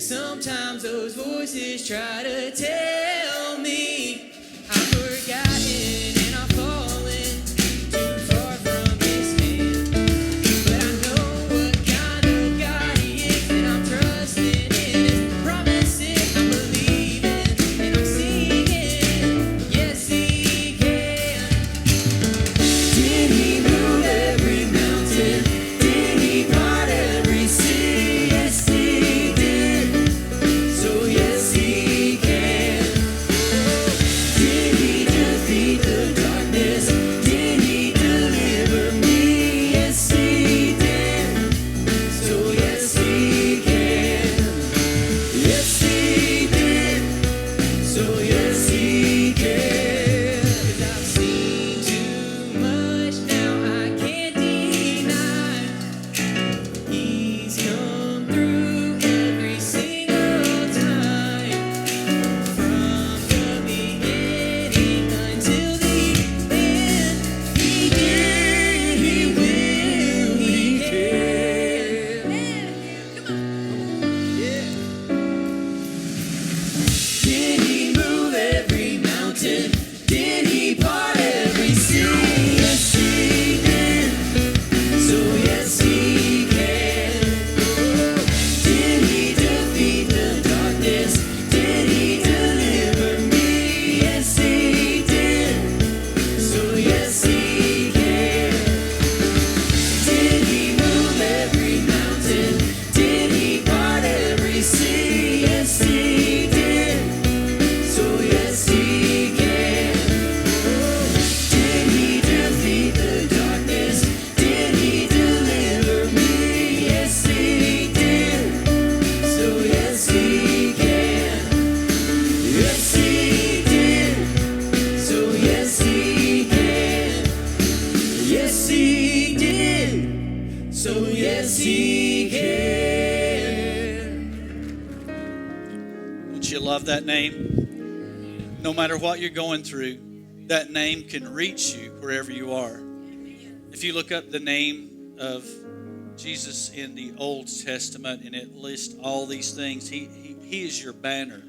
'Cause sometimes those voices try to tell me I'm forgotten and I'm falling too far from his hand. But I know what kind of God he is, and I'm trusting in his promises. I'm believing and I'm singing, yes he can. Did he move every mountain? Did he part every sea? Yes he did. So yes he can. Did he defeat the darkness? Did he deliver me? Yes he did. So yes he can. Yes he did. So yes he can. 'Cause I've seen too much now, I can't deny. He's come through every single time. From the beginning until the end. He did, he will, he can. Come on. Yeah. Did he move every mountain? Did he part every sea? Yes, he did. So yes, he can. Did he defeat the darkness? Did he deliver me? Yes, he did. So yes, he can. Did he move every mountain? Did he part every sea? Yes, he did. So yes, he can. Did he defeat the darkness? Did he deliver me? Yes, he did. So yes, he can. Yes, he did. So yes, he can. Yes, he did. So yes, he can. Don't you love that name? No matter what you're going through, that name can reach you wherever you are. If you look up the name of Jesus in the Old Testament and it lists all these things, he is your banner.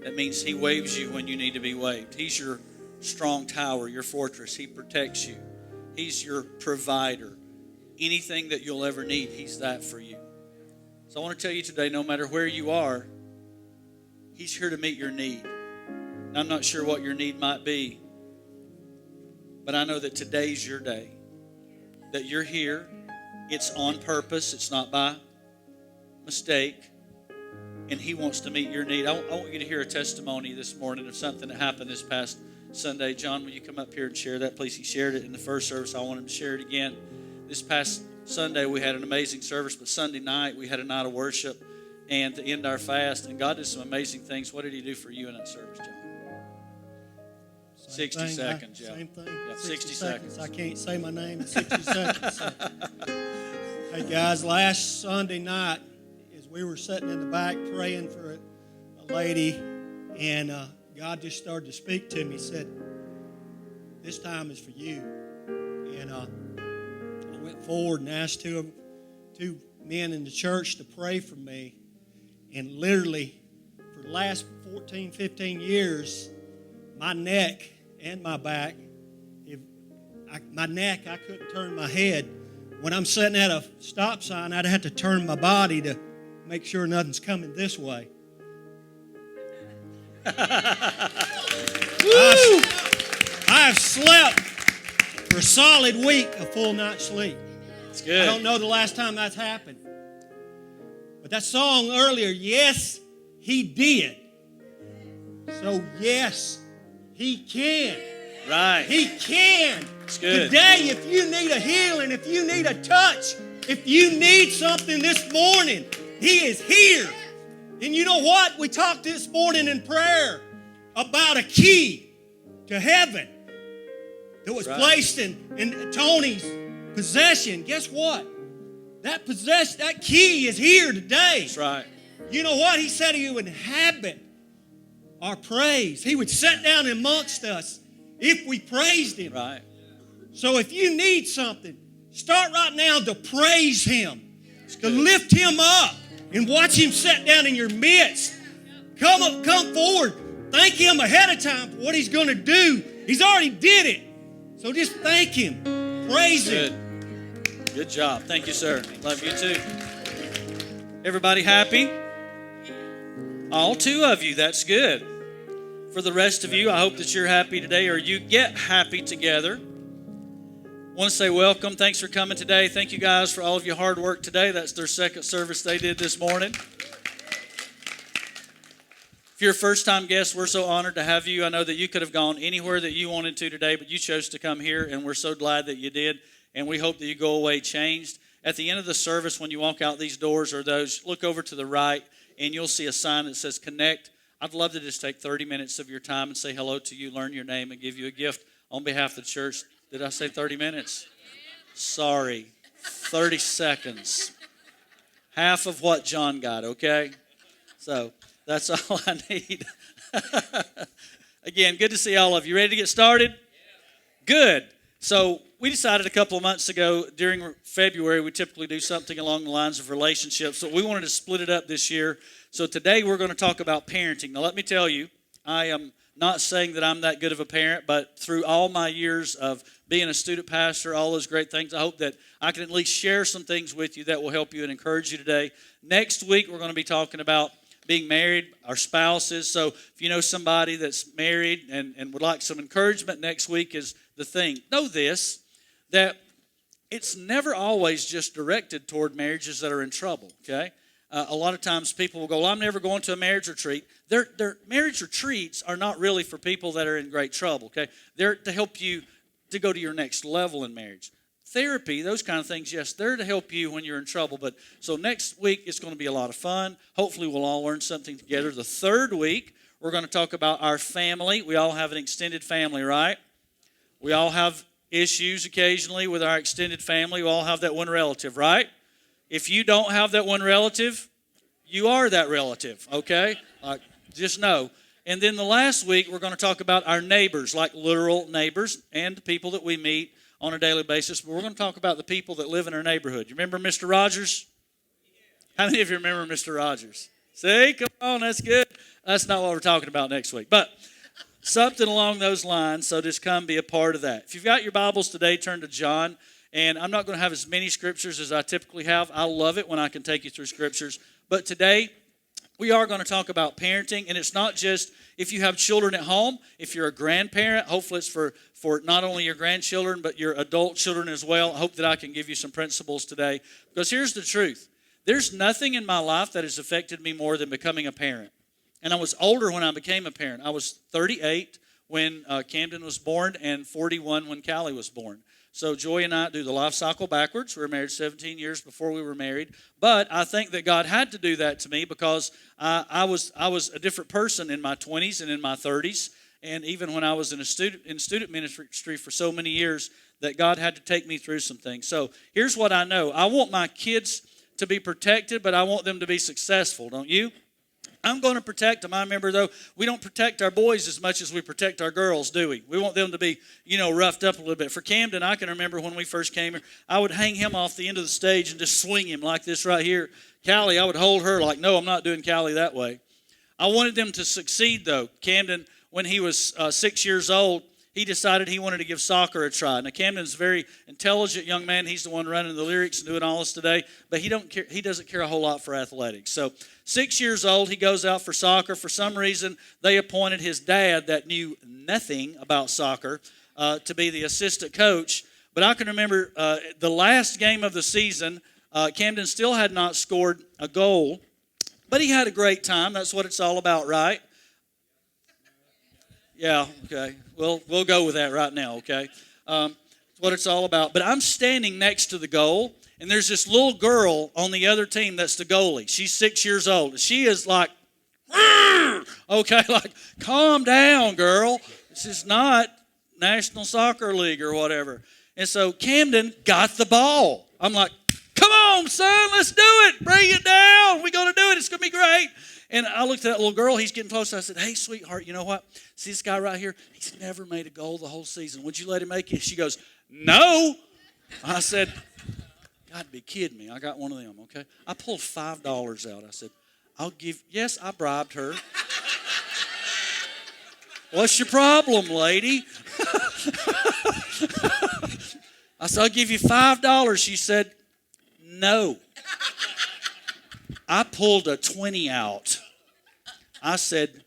That means he waves you when you need to be waved. He's your strong tower, your fortress. He protects you. He's your provider. Anything that you'll ever need, he's that for you. So I want to tell you today, no matter where you are, he's here to meet your need. And I'm not sure what your need might be, but I know that today's your day, that you're here. It's on purpose. It's not by mistake. And he wants to meet your need. I want you to hear a testimony this morning of something that happened this past Sunday. John, will you come up here and share that, please? He shared it in the first service. I want him to share it again. This past Sunday, we had an amazing service, but Sunday night, we had a night of worship and to end our fast. And God did some amazing things. What did he do for you in that service, John? 60 seconds, yeah. Same thing. Yeah, 60 seconds. I can't say my name in 60 seconds. So. Hey, guys, last Sunday night, as we were sitting in the back praying for a lady, and God just started to speak to me. He said, this time is for you. And I went forward and asked two men in the church to pray for me. And literally, for the last 14, 15 years, my neck and my back, my neck, I couldn't turn my head. When I'm sitting at a stop sign, I'd have to turn my body to make sure nothing's coming this way. I've slept for a solid week, a full night's sleep. It's good. I don't know the last time that's happened. But that song earlier, yes, he did. So yes, he can. Right. He can. It's good. Today, if you need a healing, if you need a touch, if you need something this morning, he is here. And you know what? We talked this morning in prayer about a key to heaven that was placed in Tony's possession. Guess what? That key is here today. That's right. You know what? He said he would inhabit our praise. He would sit down amongst us if we praised him. Right. So if you need something, start right now to praise him, to lift him up, and watch him sit down in your midst. Come forward. Thank him ahead of time for what he's going to do. He's already did it. So just thank him. Praise him. Good job. Thank you, sir. Love you too. Everybody happy? All two of you. That's good. For the rest of you, I hope that you're happy today, or you get happy together. I want to say welcome. Thanks for coming today. Thank you guys for all of your hard work today. That's their second service they did this morning. If you're a first-time guest, we're so honored to have you. I know that you could have gone anywhere that you wanted to today, but you chose to come here, and we're so glad that you did. And we hope that you go away changed. At the end of the service, when you walk out these doors or those, look over to the right, and you'll see a sign that says Connect. I'd love to just take 30 minutes of your time and say hello to you, learn your name, and give you a gift on behalf of the church. Did I say 30 minutes? Sorry. 30 seconds. Half of what John got, okay? So that's all I need. Again, good to see all of you. Ready to get started? Good. So we decided a couple of months ago during February, we typically do something along the lines of relationships. So we wanted to split it up this year. So today we're going to talk about parenting. Now let me tell you, I am not saying that I'm that good of a parent, but through all my years of being a student pastor, all those great things, I hope that I can at least share some things with you that will help you and encourage you today. Next week we're going to be talking about being married, our spouses. So if you know somebody that's married and would like some encouragement, next week is the thing. Know this, that it's never always just directed toward marriages that are in trouble, okay? A lot of times people will go, well, I'm never going to a marriage retreat. Their marriage retreats are not really for people that are in great trouble, okay? They're to help you to go to your next level in marriage. Therapy, those kind of things, yes, they're to help you when you're in trouble. But so next week, it's going to be a lot of fun. Hopefully, we'll all learn something together. The third week, we're going to talk about our family. We all have an extended family, right? We all have issues occasionally with our extended family. We all have that one relative, right? If you don't have that one relative, you are that relative, okay? Just know. And then the last week, we're going to talk about our neighbors, like literal neighbors and the people that we meet on a daily basis. But we're going to talk about the people that live in our neighborhood. You remember Mr. Rogers? How many of you remember Mr. Rogers? See, come on, that's good. That's not what we're talking about next week. But something along those lines, so just come be a part of that. If you've got your Bibles today, turn to John. And I'm not going to have as many scriptures as I typically have. I love it when I can take you through scriptures. But today, we are going to talk about parenting. And it's not just if you have children at home. If you're a grandparent, hopefully it's for not only your grandchildren, but your adult children as well. I hope that I can give you some principles today. Because here's the truth. There's nothing in my life that has affected me more than becoming a parent. And I was older when I became a parent. I was 38 when Camden was born and 41 when Callie was born. So Joy and I do the life cycle backwards. We were married 17 years before we were married. But I think that God had to do that to me because I was a different person in my 20s and in my 30s. And even when I was in student ministry for so many years, that God had to take me through some things. So here's what I know. I want my kids to be protected, but I want them to be successful, don't you? I'm going to protect them. I remember, though, we don't protect our boys as much as we protect our girls, do we? We want them to be, roughed up a little bit. For Camden, I can remember when we first came here, I would hang him off the end of the stage and just swing him like this right here. Callie, I would hold her like, no, I'm not doing Callie that way. I wanted them to succeed, though. Camden, when he was 6 years old, he decided he wanted to give soccer a try. Now, Camden's a very intelligent young man. He's the one running the lyrics and doing all this today. But he doesn't care a whole lot for athletics. So 6 years old, he goes out for soccer. For some reason, they appointed his dad that knew nothing about soccer to be the assistant coach. But I can remember the last game of the season, Camden still had not scored a goal. But he had a great time. That's what it's all about, right? Yeah, okay. We'll go with that right now, okay? That's what it's all about. But I'm standing next to the goal, and there's this little girl on the other team that's the goalie. She's 6 years old. She is like, okay, like, calm down, girl. This is not National Soccer League or whatever. And so Camden got the ball. I'm like, come on, son, let's do it. Bring it down. We're going to do it. It's going to be great. And I looked at that little girl. He's getting close. I said, hey, sweetheart, you know what? See this guy right here? He's never made a goal the whole season. Would you let him make it? She goes, no. I said, God be kidding me. I got one of them, okay? I pulled $5 out. I said, yes, I bribed her. What's your problem, lady? I said, I'll give you $5. She said, no. I pulled a 20 out. I said,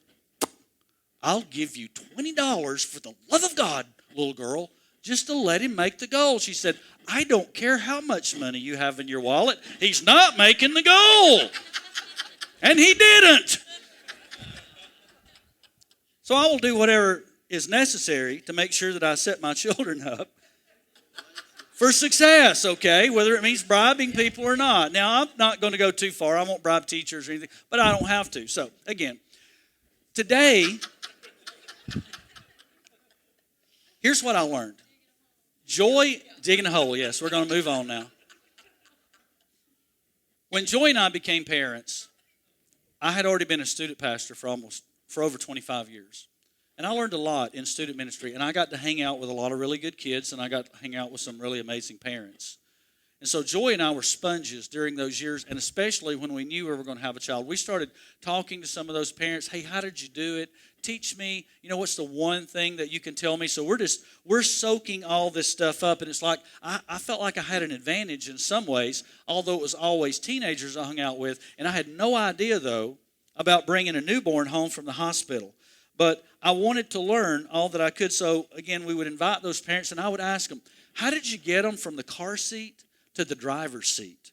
I'll give you $20 for the love of God, little girl, just to let him make the goal. She said, I don't care how much money you have in your wallet. He's not making the goal. And he didn't. So I will do whatever is necessary to make sure that I set my children up for success, okay, whether it means bribing people or not. Now, I'm not going to go too far. I won't bribe teachers or anything, but I don't have to. So, again, today, here's what I learned. Joy, digging a hole, yes, we're going to move on now. When Joy and I became parents, I had already been a student pastor for over 25 years. And I learned a lot in student ministry, and I got to hang out with a lot of really good kids, and I got to hang out with some really amazing parents. And so Joy and I were sponges during those years, and especially when we knew we were going to have a child. We started talking to some of those parents. Hey, how did you do it? Teach me, what's the one thing that you can tell me? So we're soaking all this stuff up, and it's like I felt like I had an advantage in some ways, although it was always teenagers I hung out with, and I had no idea, though, about bringing a newborn home from the hospital. But I wanted to learn all that I could. So, again, we would invite those parents, and I would ask them, how did you get them from the car seat to the driver's seat?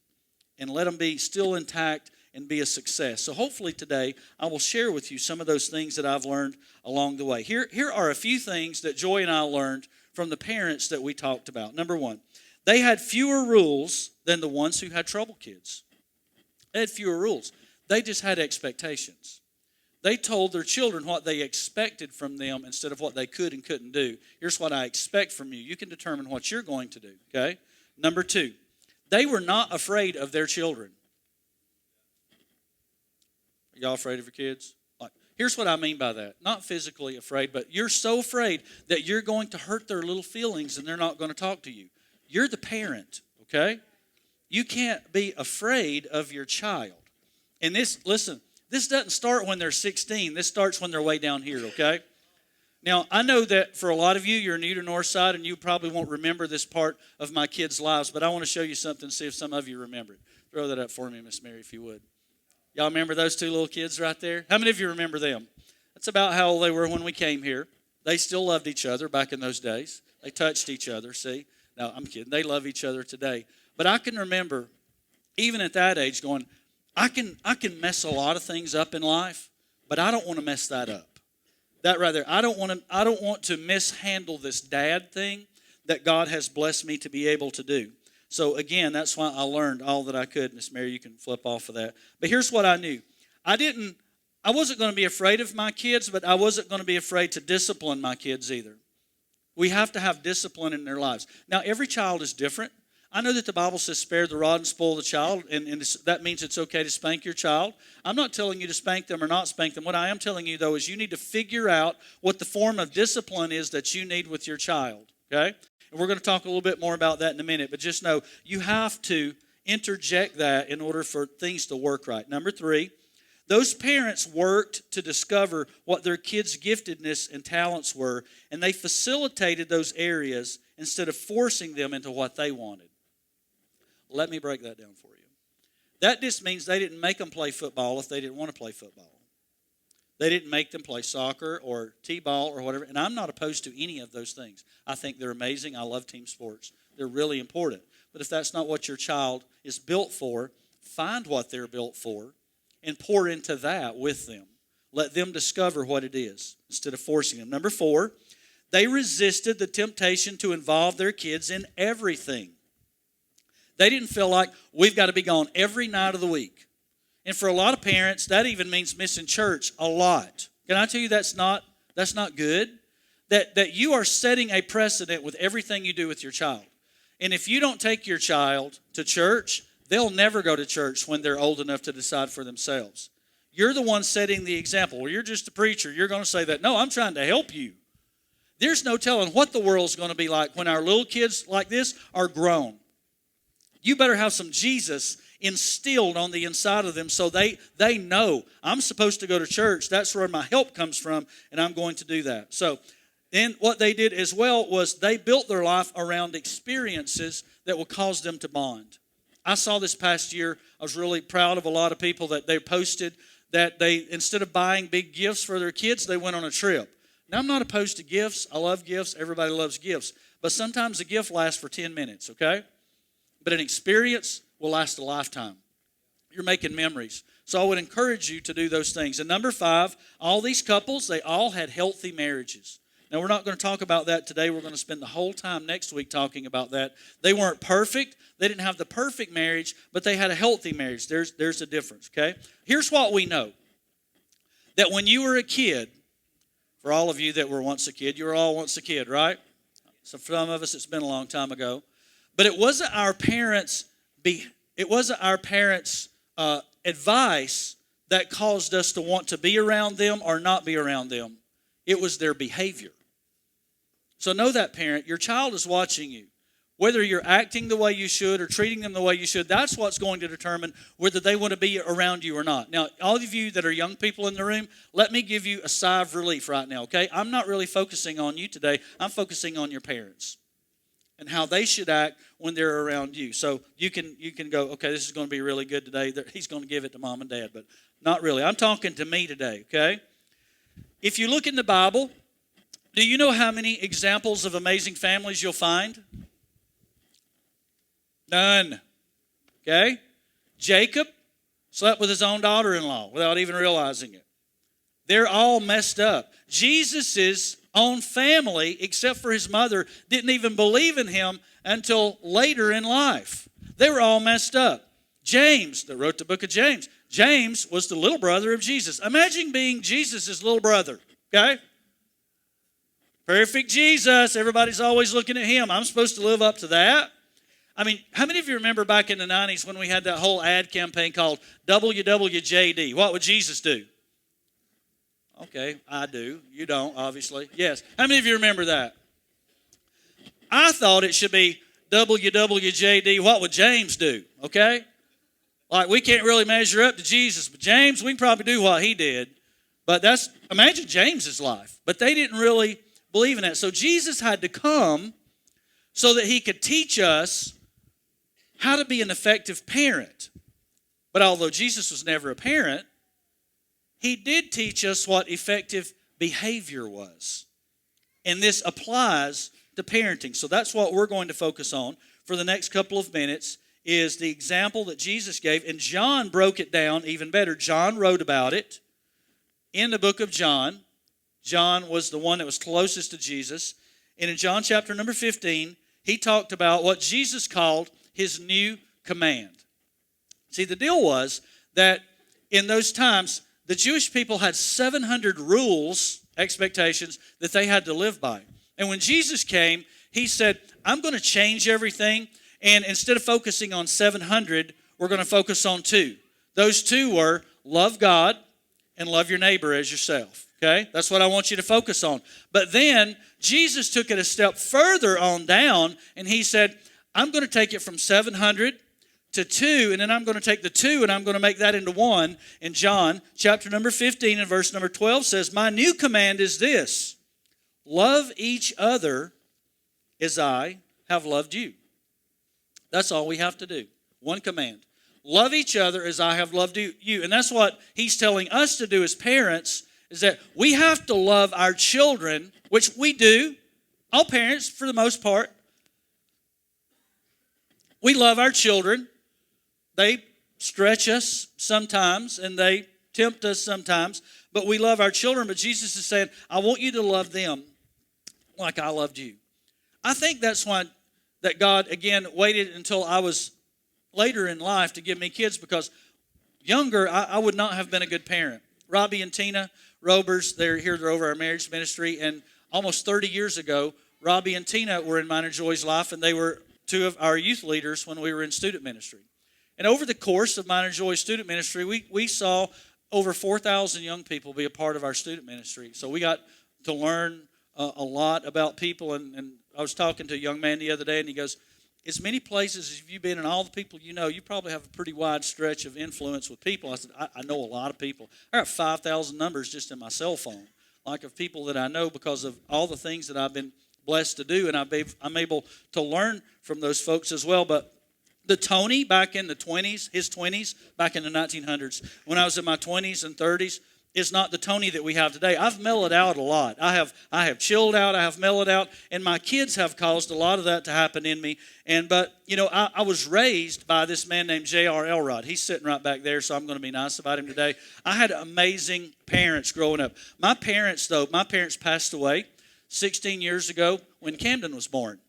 And let them be still intact and be a success. So hopefully today I will share with you some of those things that I've learned along the way. Here are a few things that Joy and I learned from the parents that we talked about. Number one, they had fewer rules than the ones who had trouble kids. They had fewer rules. They just had expectations. They told their children what they expected from them instead of what they could and couldn't do. Here's what I expect from you. You can determine what you're going to do, okay? Number two, they were not afraid of their children. Are y'all afraid of your kids? Here's what I mean by that. Not physically afraid, but you're so afraid that you're going to hurt their little feelings and they're not going to talk to you. You're the parent, okay? You can't be afraid of your child. And this doesn't start when they're 16. This starts when they're way down here, okay? Now, I know that for a lot of you, you're new to Northside, and you probably won't remember this part of my kids' lives, but I want to show you something, see if some of you remember it. Throw that up for me, Miss Mary, if you would. Y'all remember those two little kids right there? How many of you remember them? That's about how old they were when we came here. They still loved each other back in those days. They touched each other, see? No, I'm kidding. They love each other today. But I can remember, even at that age, going, I can mess a lot of things up in life, but I don't want to mess that up. I don't want to mishandle this dad thing that God has blessed me to be able to do. So again, that's why I learned all that I could. Miss Mary, you can flip off of that. But here's what I knew. I wasn't going to be afraid of my kids, but I wasn't going to be afraid to discipline my kids either. We have to have discipline in their lives. Now, every child is different. I know that the Bible says spare the rod and spoil the child, and that means it's okay to spank your child. I'm not telling you to spank them or not spank them. What I am telling you, though, is you need to figure out what the form of discipline is that you need with your child, okay? And we're going to talk a little bit more about that in a minute, but just know you have to interject that in order for things to work right. Number three, those parents worked to discover what their kids' giftedness and talents were, and they facilitated those areas instead of forcing them into what they wanted. Let me break that down for you. That just means they didn't make them play football if they didn't want to play football. They didn't make them play soccer or t-ball or whatever, and I'm not opposed to any of those things. I think they're amazing. I love team sports. They're really important. But if that's not what your child is built for, find what they're built for and pour into that with them. Let them discover what it is instead of forcing them. Number four, they resisted the temptation to involve their kids in everything. They didn't feel like we've got to be gone every night of the week. And for a lot of parents, that even means missing church a lot. Can I tell you that's not good? That you are setting a precedent with everything you do with your child. And if you don't take your child to church, they'll never go to church when they're old enough to decide for themselves. You're the one setting the example. Well, you're just a preacher. You're going to say that. No, I'm trying to help you. There's no telling what the world's going to be like when our little kids like this are grown. You better have some Jesus instilled on the inside of them so they know I'm supposed to go to church. That's where my help comes from, and I'm going to do that. So then what they did as well was they built their life around experiences that will cause them to bond. I saw this past year, I was really proud of a lot of people that they posted that they, instead of buying big gifts for their kids, they went on a trip. Now, I'm not opposed to gifts. I love gifts. Everybody loves gifts. But sometimes a gift lasts for 10 minutes, okay? But an experience will last a lifetime. You're making memories. So I would encourage you to do those things. And number 5, all these couples, they all had healthy marriages. Now, we're not going to talk about that today. We're going to spend the whole time next week talking about that. They weren't perfect. They didn't have the perfect marriage, but they had a healthy marriage. There's a difference, okay? Here's what we know. That when you were a kid, for all of you that were once a kid, you were all once a kid, right? So for some of us, it's been a long time ago. But it wasn't our parents' advice that caused us to want to be around them or not be around them. It was their behavior. So know that, parent. Your child is watching you. Whether you're acting the way you should or treating them the way you should, that's what's going to determine whether they want to be around you or not. Now, all of you that are young people in the room, let me give you a sigh of relief right now, okay? I'm not really focusing on you today. I'm focusing on your parents and how they should act when they're around you. So you can go, okay, this is going to be really good today. He's going to give it to mom and dad, but not really. I'm talking to me today, okay? If you look in the Bible, do you know how many examples of amazing families you'll find? None. Okay? Jacob slept with his own daughter-in-law without even realizing it. They're all messed up. Jesus' own family, except for his mother, didn't even believe in him until later in life. They were all messed up. James, that wrote the book of James. James was the little brother of Jesus. Imagine being Jesus' little brother, okay? Perfect Jesus. Everybody's always looking at him. I'm supposed to live up to that. I mean, how many of you remember back in the 90s when we had that whole ad campaign called WWJD? What would Jesus do? Okay, I do. You don't, obviously. Yes. How many of you remember that? I thought it should be WWJD, what would James do? Okay? Like, we can't really measure up to Jesus, but James, we can probably do what he did. But imagine James's life. But they didn't really believe in that. So Jesus had to come so that he could teach us how to be an effective parent. But although Jesus was never a parent, he did teach us what effective behavior was. And this applies to parenting. So that's what we're going to focus on for the next couple of minutes, is the example that Jesus gave. And John broke it down even better. John wrote about it in the book of John. John was the one that was closest to Jesus. And in John chapter number 15, he talked about what Jesus called his new command. See, the deal was that in those times, the Jewish people had 700 rules, expectations, that they had to live by. And when Jesus came, he said, I'm going to change everything. And instead of focusing on 700, we're going to focus on 2. Those 2 were love God and love your neighbor as yourself. Okay? That's what I want you to focus on. But then Jesus took it a step further on down, and he said, I'm going to take it from 700 to 2, and then I'm going to take the 2 and I'm going to make that into 1. And John chapter number 15 and verse number 12 says, my new command is this: love each other as I have loved you. That's all we have to do. One command. Love each other as I have loved you. And that's what he's telling us to do as parents, is that we have to love our children, which we do. All parents, for the most part. We love our children. They stretch us sometimes, and they tempt us sometimes. But we love our children. But Jesus is saying, I want you to love them like I loved you. I think that's why that God, again, waited until I was later in life to give me kids, because younger, I would not have been a good parent. Robbie and Tina Robers, they're over our marriage ministry, and almost 30 years ago, Robbie and Tina were in Mine and Joy's life, and they were 2 of our youth leaders when we were in student ministry. And over the course of Mine and Joy's student ministry, we saw over 4,000 young people be a part of our student ministry. So we got to learn a lot about people, and I was talking to a young man the other day, and he goes, as many places as you've been and all the people you know, you probably have a pretty wide stretch of influence with people. I said, I know a lot of people. I got 5,000 numbers just in my cell phone, like of people that I know because of all the things that I've been blessed to do, and I'm able to learn from those folks as well. But the Tony back in the 20s, his 20s, back in the 1900s, when I was in my 20s and 30s, is not the Tony that we have today. I've mellowed out a lot. I have chilled out. I have mellowed out, and my kids have caused a lot of that to happen in me. But I was raised by this man named J.R. Elrod. He's sitting right back there, so I'm going to be nice about him today. I had amazing parents growing up. My parents passed away 16 years ago when Camden was born.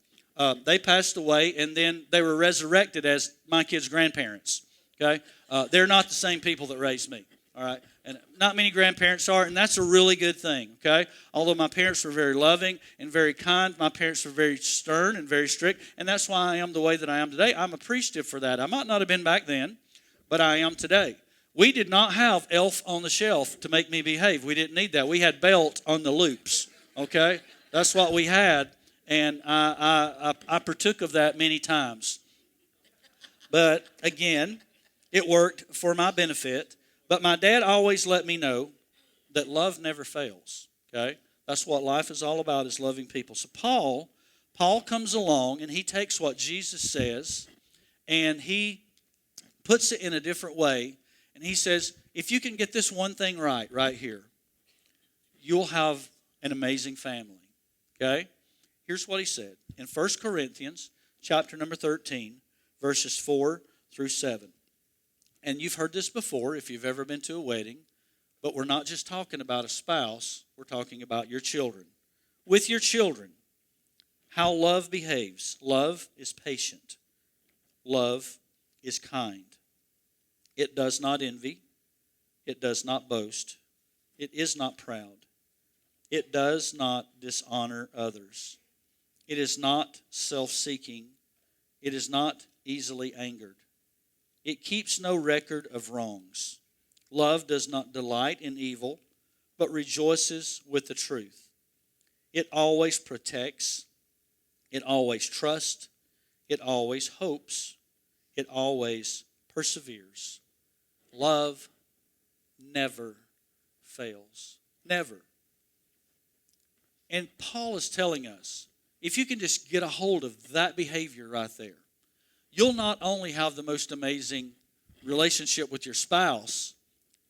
They passed away, and then they were resurrected as my kids' grandparents. Okay, they're not the same people that raised me. All right. And not many grandparents are, and that's a really good thing, okay? Although my parents were very loving and very kind, my parents were very stern and very strict, and that's why I am the way that I am today. I'm appreciative for that. I might not have been back then, but I am today. We did not have Elf on the Shelf to make me behave. We didn't need that. We had Belt on the loops, okay? That's what we had, and I partook of that many times. But, again, it worked for my benefit. But my dad always let me know that love never fails, okay? That's what life is all about, is loving people. So Paul comes along, and he takes what Jesus says, and he puts it in a different way. And he says, if you can get this one thing right here, you'll have an amazing family, okay? Here's what he said in 1 Corinthians chapter number 13, verses 4 through 7. And you've heard this before if you've ever been to a wedding, but we're not just talking about a spouse, we're talking about your children. With your children, how love behaves. Love is patient. Love is kind. It does not envy. It does not boast. It is not proud. It does not dishonor others. It is not self-seeking. It is not easily angered. It keeps no record of wrongs. Love does not delight in evil, but rejoices with the truth. It always protects. It always trusts. It always hopes. It always perseveres. Love never fails. Never. And Paul is telling us, if you can just get a hold of that behavior right there, you'll not only have the most amazing relationship with your spouse,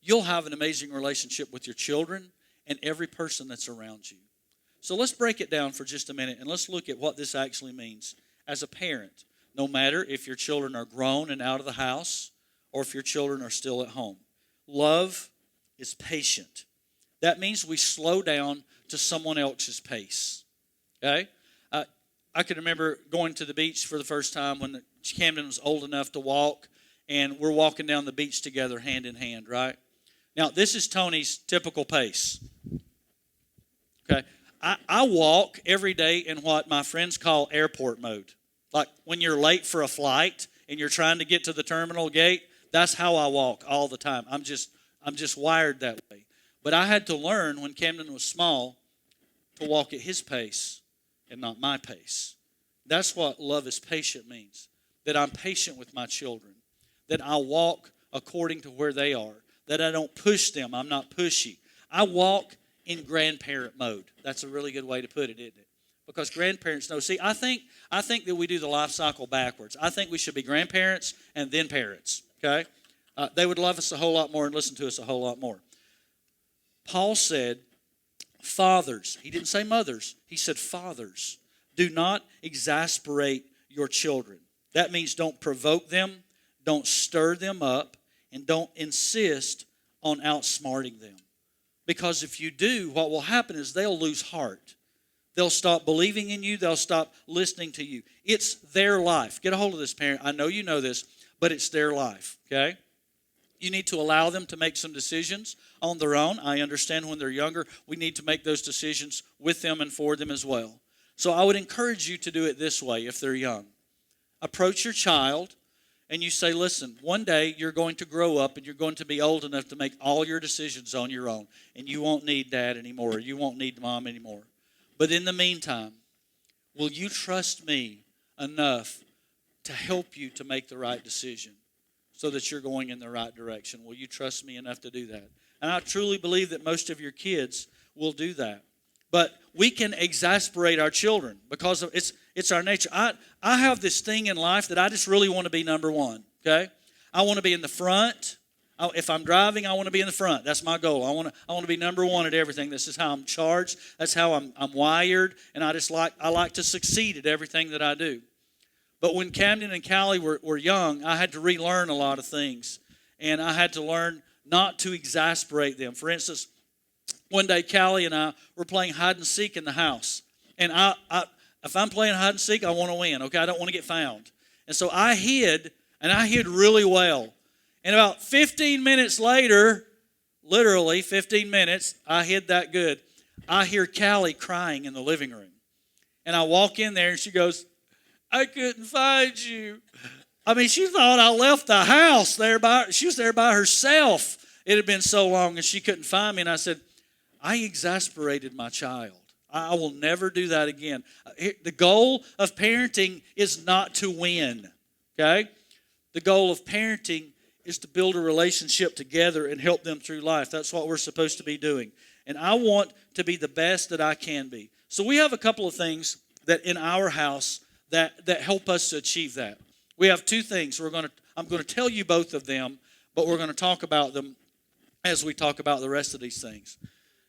you'll have an amazing relationship with your children and every person that's around you. So let's break it down for just a minute, and let's look at what this actually means as a parent, no matter if your children are grown and out of the house or if your children are still at home. Love is patient. That means we slow down to someone else's pace, okay? I can remember going to the beach for the first time when Camden was old enough to walk, and we're walking down the beach together hand in hand, right? Now, this is Tony's typical pace. Okay? I walk every day in what my friends call airport mode. Like when you're late for a flight and you're trying to get to the terminal gate, that's how I walk all the time. I'm just wired that way. But I had to learn when Camden was small to walk at his pace and not my pace. That's what love is patient means. That I'm patient with my children. That I walk according to where they are. That I don't push them. I'm not pushy. I walk in grandparent mode. That's a really good way to put it, isn't it? Because grandparents know. See, I think that we do the life cycle backwards. I think we should be grandparents and then parents. Okay? They would love us a whole lot more and listen to us a whole lot more. Paul said, fathers, he didn't say mothers, he said fathers, do not exasperate your children. That means don't provoke them, don't stir them up, and don't insist on outsmarting them. Because if you do, what will happen is they'll lose heart. They'll stop believing in you, they'll stop listening to you. It's their life. Get a hold of this, parent. I know you know this, but it's their life, okay? You need to allow them to make some decisions on their own. I understand when they're younger, we need to make those decisions with them and for them as well. So I would encourage you to do it this way if they're young. Approach your child and you say, listen, one day you're going to grow up and you're going to be old enough to make all your decisions on your own. And you won't need dad anymore. You won't need mom anymore. But in the meantime, will you trust me enough to help you to make the right decision so that you're going in the right direction. Will you trust me enough to do that? And I truly believe that most of your kids will do that. But we can exasperate our children because it's our nature. I have this thing in life that I just really want to be number one, okay? I want to be in the front. If I'm driving, I want to be in the front. That's my goal. I want to be number one at everything. This is how I'm charged. That's how I'm wired, and I like to succeed at everything that I do. But when Camden and Callie were young, I had to relearn a lot of things, and I had to learn not to exasperate them. For instance, one day Callie and I were playing hide and seek in the house, and if I'm playing hide and seek, I want to win. Okay, I don't want to get found, and so I hid, and I hid really well. And about 15 minutes later, literally 15 minutes, I hid that good. I hear Callie crying in the living room. And I walk in there and she goes, I couldn't find you. I mean, she thought I left the house she was there by herself. It had been so long and she couldn't find me. And I said, I exasperated my child. I will never do that again. The goal of parenting is not to win, okay? The goal of parenting is to build a relationship together and help them through life. That's what we're supposed to be doing. And I want to be the best that I can be. So we have a couple of things that in our house that help us to achieve that. We have two things. I'm going to tell you both of them, but we're going to talk about them as we talk about the rest of these things.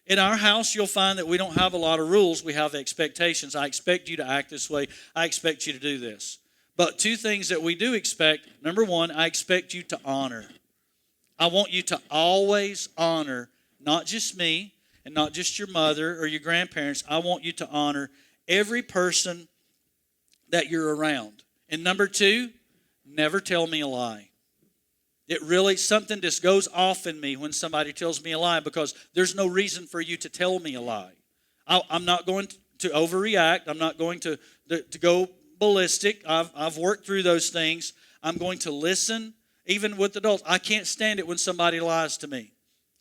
In our house, you'll find that we don't have a lot of rules. We have expectations. I expect you to act this way. I expect you to do this. But two things that we do expect. Number one, I expect you to honor. I want you to always honor not just me and not just your mother or your grandparents. I want you to honor every person that you're around. And number two, never tell me a lie. Something just goes off in me when somebody tells me a lie because there's no reason for you to tell me a lie. I'm not going to overreact. I'm not going to go ballistic. I've worked through those things. I'm going to listen, even with adults. I can't stand it when somebody lies to me.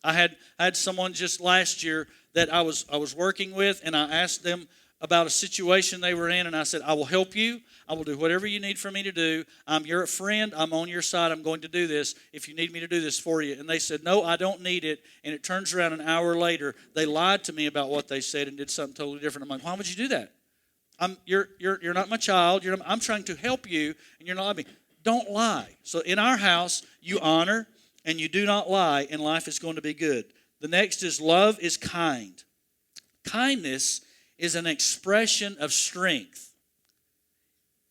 I had someone just last year that I was working with, and I asked them about a situation they were in, and I said, I will help you. I will do whatever you need for me to do. I'm your friend. I'm on your side. I'm going to do this if you need me to do this for you. And they said, no, I don't need it. And it turns around an hour later, they lied to me about what they said and did something totally different. I'm like, why would you do that? You're not my child. I'm trying to help you, and you're not letting me. Don't lie. So in our house, you honor and you do not lie, and life is going to be good. The next is love is kind. Kindness is an expression of strength.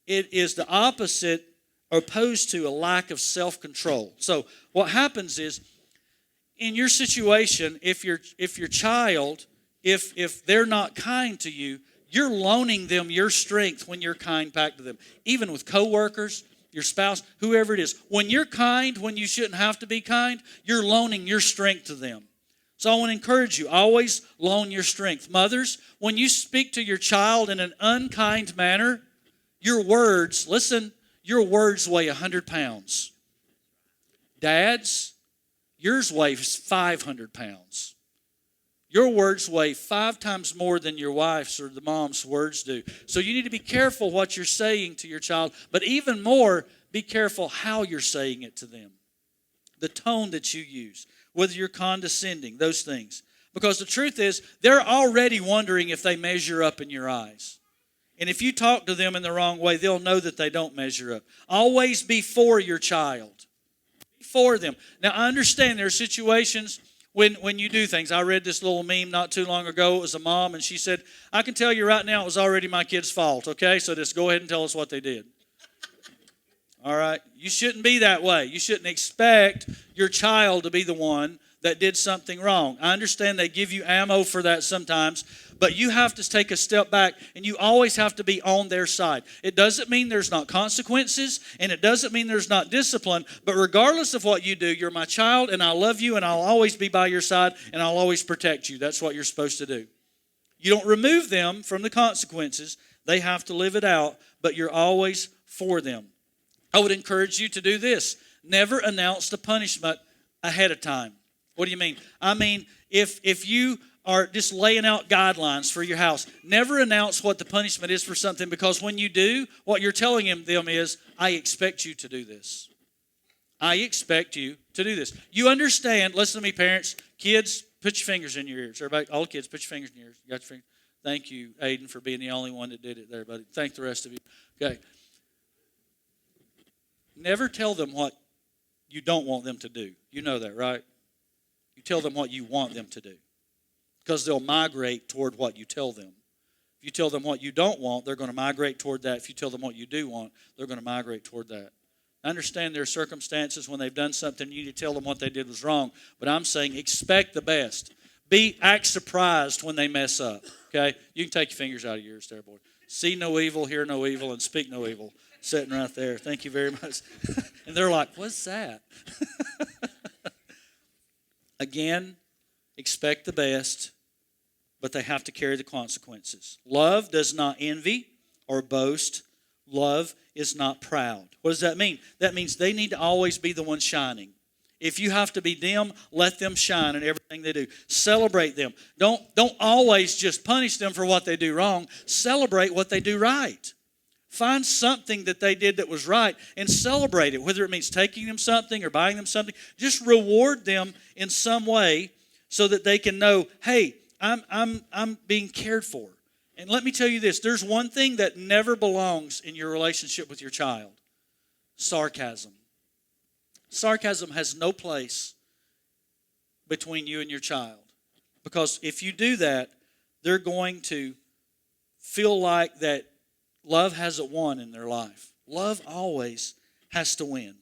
It is the opposite, opposed to a lack of self-control. So what happens is, in your situation, if your child, if they're not kind to you, you're loaning them your strength when you're kind back to them. Even with coworkers, your spouse, whoever it is. When you're kind, when you shouldn't have to be kind, you're loaning your strength to them. So I want to encourage you, always loan your strength. Mothers, when you speak to your child in an unkind manner, your words, listen, your words weigh 100 pounds. Dads, yours weighs 500 pounds. Your words weigh 5 times more than your wife's or the mom's words do. So you need to be careful what you're saying to your child, but even more, be careful how you're saying it to them. The tone that you use, whether you're condescending, those things. Because the truth is, they're already wondering if they measure up in your eyes. And if you talk to them in the wrong way, they'll know that they don't measure up. Always be for your child. Be for them. Now, I understand there are situations when you do things. I read this little meme not too long ago. It was a mom, and she said, I can tell you right now it was already my kid's fault, okay? So just go ahead and tell us what they did. All right? You shouldn't be that way. You shouldn't expect your child to be the one that did something wrong. I understand they give you ammo for that sometimes, but you have to take a step back, and you always have to be on their side. It doesn't mean there's not consequences, and it doesn't mean there's not discipline, but regardless of what you do, you're my child, and I love you, and I'll always be by your side, and I'll always protect you. That's what you're supposed to do. You don't remove them from the consequences. They have to live it out, but you're always for them. I would encourage you to do this. Never announce the punishment ahead of time. What do you mean? I mean, if you are just laying out guidelines for your house. Never announce what the punishment is for something, because when you do, what you're telling them is, I expect you to do this. I expect you to do this. You understand, listen to me, parents, kids, put your fingers in your ears. Everybody, all kids, put your fingers in your ears. You got your fingers? Thank you, Aiden, for being the only one that did it there, buddy. Thank the rest of you. Okay. Never tell them what you don't want them to do. You know that, right? You tell them what you want them to do, because they'll migrate toward what you tell them. If you tell them what you don't want, they're going to migrate toward that. If you tell them what you do want, they're going to migrate toward that. I understand there are circumstances when they've done something, you need to tell them what they did was wrong. But I'm saying expect the best. Act surprised when they mess up. Okay? You can take your fingers out of yours there, boy. See no evil, hear no evil, and speak no evil. Sitting right there. Thank you very much. And they're like, what's that? Again, expect the best, but they have to carry the consequences. Love does not envy or boast. Love is not proud. What does that mean? That means they need to always be the one shining. If you have to be them, let them shine in everything they do. Celebrate them. Don't always just punish them for what they do wrong. Celebrate what they do right. Find something that they did that was right and celebrate it, whether it means taking them something or buying them something. Just reward them in some way so that they can know, hey, I'm being cared for. And let me tell you this, there's one thing that never belongs in your relationship with your child: sarcasm. Sarcasm has no place between you and your child. Because if you do that, they're going to feel like that love hasn't won in their life. Love always has to win.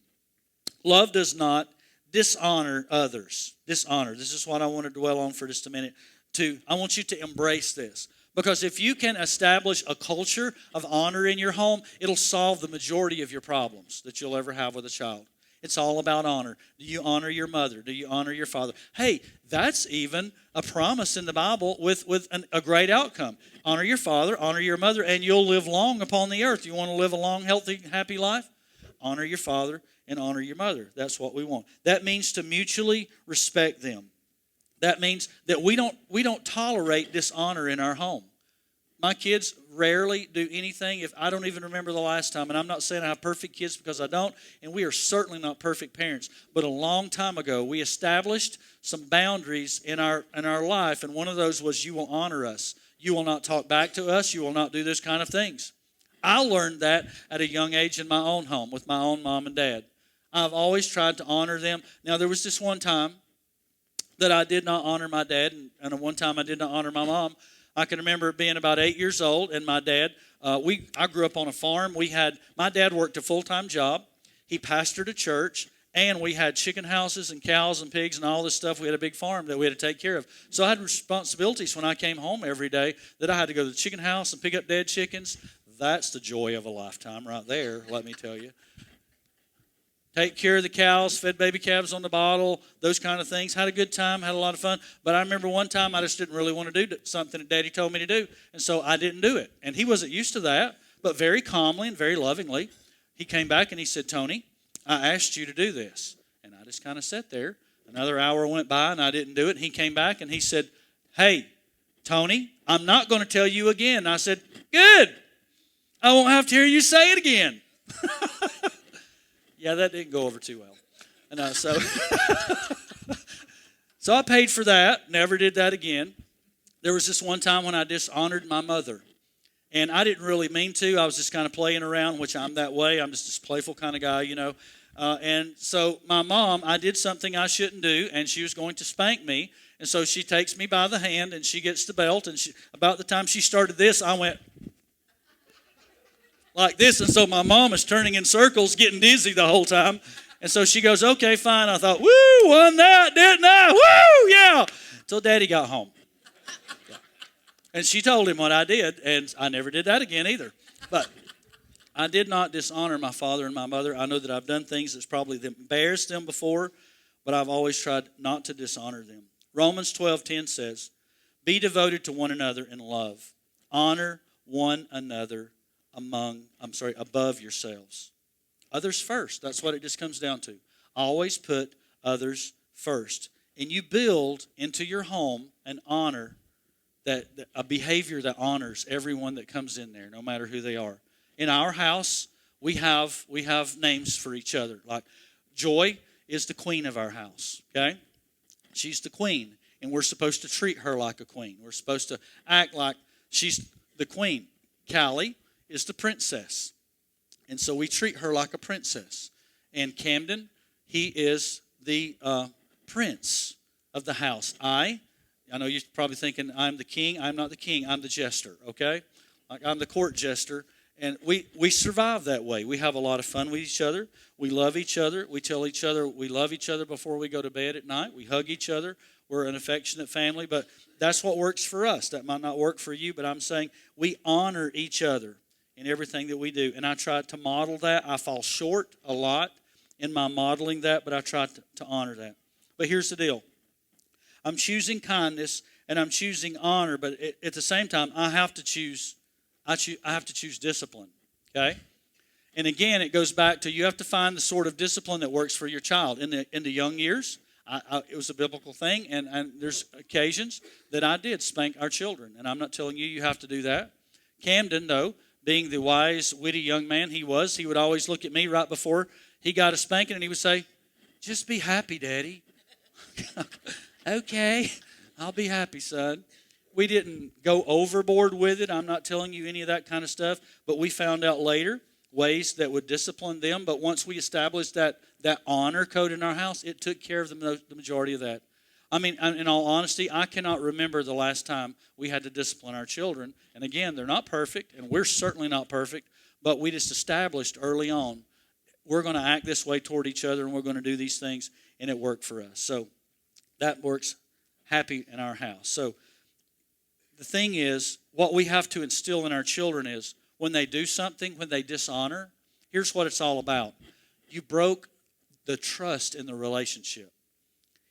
Love does not dishonor others. Dishonor. This is what I want to dwell on for just a minute. I want you to embrace this. Because if you can establish a culture of honor in your home, it'll solve the majority of your problems that you'll ever have with a child. It's all about honor. Do you honor your mother? Do you honor your father? Hey, that's even a promise in the Bible with a great outcome. Honor your father, honor your mother, and you'll live long upon the earth. You want to live a long, healthy, happy life? Honor your father and honor your mother. That's what we want. That means to mutually respect them. That means that we don't tolerate dishonor in our home. My kids rarely do anything. If I don't even remember the last time, and I'm not saying I have perfect kids because I don't, and we are certainly not perfect parents. But a long time ago, we established some boundaries in our life, and one of those was, you will honor us. You will not talk back to us. You will not do those kind of things. I learned that at a young age in my own home with my own mom and dad. I've always tried to honor them. Now, there was this one time that I did not honor my dad, and one time I did not honor my mom. I can remember being about 8 years old, and my dad, I grew up on a farm. My dad worked a full-time job. He pastored a church, and we had chicken houses and cows and pigs and all this stuff. We had a big farm that we had to take care of. So I had responsibilities when I came home every day that I had to go to the chicken house and pick up dead chickens. That's the joy of a lifetime right there, let me tell you. Take care of the cows, fed baby calves on the bottle, those kind of things. Had a good time, had a lot of fun. But I remember one time I just didn't really want to do something that Daddy told me to do, and so I didn't do it. And he wasn't used to that, but very calmly and very lovingly, he came back and he said, Tony, I asked you to do this. And I just kind of sat there. Another hour went by and I didn't do it. And he came back and he said, hey, Tony, I'm not going to tell you again. And I said, good. I won't have to hear you say it again. Yeah, that didn't go over too well. And so I paid for that. Never did that again. There was this one time when I dishonored my mother. And I didn't really mean to. I was just kind of playing around, which I'm that way. I'm just this playful kind of guy, you know. And so my mom, I did something I shouldn't do, and she was going to spank me. And so she takes me by the hand, and she gets the belt. And about the time she started this, I went like this. And so my mom is turning in circles, getting dizzy the whole time. And so she goes, okay, fine. I thought, woo, won that, didn't I? Woo, yeah. Till Daddy got home. Yeah. And she told him what I did, and I never did that again either. But I did not dishonor my father and my mother. I know that I've done things that's probably embarrassed them before, but I've always tried not to dishonor them. Romans 12:10 says, be devoted to one another in love. Honor one another above yourselves. Others first. That's what it just comes down to. Always put others first. and you build into your home an honor, a behavior that honors everyone that comes in there, no matter who they are. In our house, we have names for each other. Like Joy is the queen of our house, okay? She's the queen, and we're supposed to treat her like a queen. We're supposed to act like she's the queen. Callie is the princess, and so we treat her like a princess. And Camden, he is the prince of the house. I know you're probably thinking I'm the king. I'm not the king. I'm the jester, okay? Like I'm the court jester. And we survive that way. We have a lot of fun with each other. We love each other. We tell each other we love each other before we go to bed at night. We hug each other. We're an affectionate family. But that's what works for us. That might not work for you, but I'm saying we honor each other in everything that we do. And I try to model that. I fall short a lot in my modeling that, but I try to honor that. But here's the deal. I'm choosing kindness and I'm choosing honor, but at the same time, I have to choose discipline, okay? And again, it goes back to you have to find the sort of discipline that works for your child. In the young years, it was a biblical thing, and there's occasions that I did spank our children, and I'm not telling you have to do that. Camden, though, being the wise, witty young man he would always look at me right before he got a spanking, and he would say, "Just be happy, Daddy." Okay, I'll be happy, son. We didn't go overboard with it. I'm not telling you any of that kind of stuff, but we found out later ways that would discipline them. But once we established that honor code in our house, it took care of the majority of that. I mean, in all honesty, I cannot remember the last time we had to discipline our children. And again, they're not perfect, and we're certainly not perfect, but we just established early on, we're going to act this way toward each other, and we're going to do these things, and it worked for us. So that works happy in our house. So the thing is, what we have to instill in our children is when they do something, when they dishonor, here's what it's all about. You broke the trust in the relationship.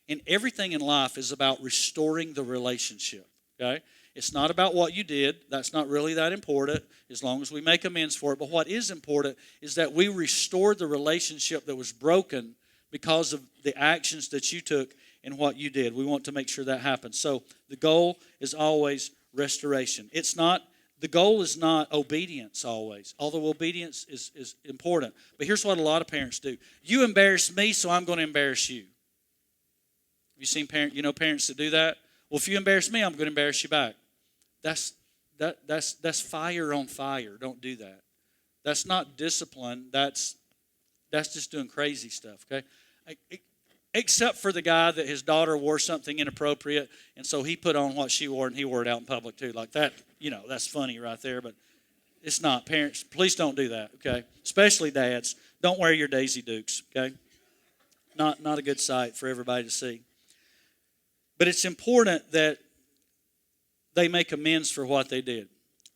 And everything in life is about restoring the relationship, okay? It's not about what you did. That's not really that important as long as we make amends for it. But what is important is that we restored the relationship that was broken because of the actions that you took and what you did. We want to make sure that happens. So the goal is always restoration. The goal is not obedience always, although obedience is important. But here's what a lot of parents do. You embarrass me, so I'm going to embarrass you. Have you seen parents that do that? Well, if you embarrass me, I'm going to embarrass you back. That's fire on fire. Don't do that. That's not discipline. That's just doing crazy stuff, okay? Except for the guy that his daughter wore something inappropriate, and so he put on what she wore, and he wore it out in public too. Like that, that's funny right there, but it's not. Parents, please don't do that, okay? Especially dads. Don't wear your Daisy Dukes, okay? Not a good sight for everybody to see. But it's important that they make amends for what they did.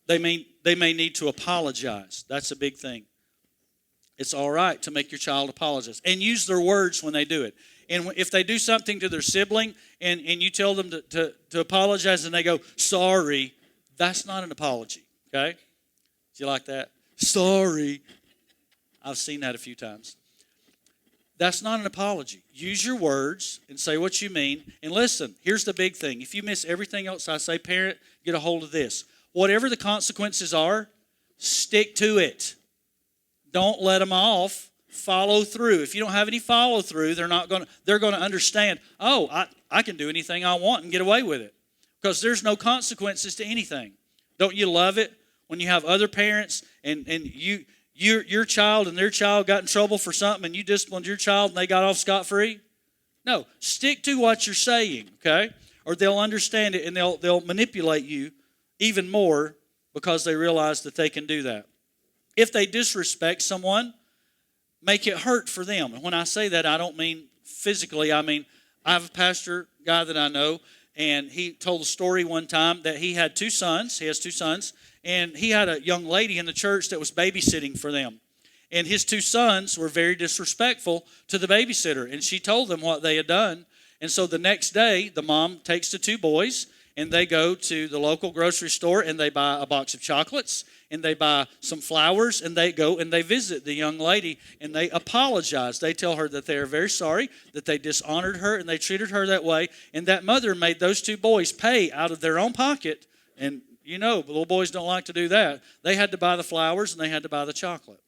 They may need to apologize. That's a big thing. It's all right to make your child apologize. And use their words when they do it. And if they do something to their sibling and you tell them to apologize and they go, "Sorry," that's not an apology, okay? Do you like that? Sorry. I've seen that a few times. That's not an apology. Use your words and say what you mean. And listen, here's the big thing. If you miss everything else I say, parent, get a hold of this. Whatever the consequences are, stick to it. Don't let them off. Follow through. If you don't have any follow through, they're going to understand, oh, I can do anything I want and get away with it. Because there's no consequences to anything. Don't you love it when you have other parents and your child and their child got in trouble for something and you disciplined your child and they got off scot-free? No, stick to what you're saying, okay? Or they'll understand it and they'll manipulate you even more because they realize that they can do that. If they disrespect someone, make it hurt for them. And when I say that, I don't mean physically. I mean, I have a pastor guy that I know, and he told a story one time that he had two sons. He has two sons, and he had a young lady in the church that was babysitting for them. And his two sons were very disrespectful to the babysitter, and she told them what they had done. And so the next day, the mom takes the two boys, and they go to the local grocery store and they buy a box of chocolates and they buy some flowers and they go and they visit the young lady and they apologize. They tell her that they are very sorry, that they dishonored her and they treated her that way. And that mother made those two boys pay out of their own pocket. And you know, little boys don't like to do that. They had to buy the flowers and they had to buy the chocolate.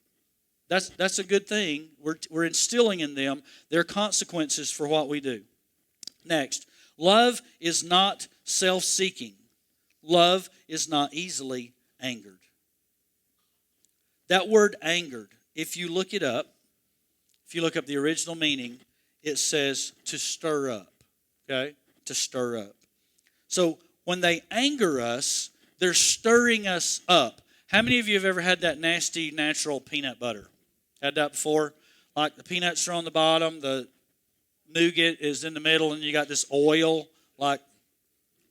That's a good thing. We're instilling in them their consequences for what we do. Next, love is not self-seeking. Love is not easily angered. That word angered, if you look it up, if you look up the original meaning, it says to stir up, okay? To stir up. So when they anger us, they're stirring us up. How many of you have ever had that nasty natural peanut butter? Had that before? Like the peanuts are on the bottom, the nougat is in the middle, and you got this oil, like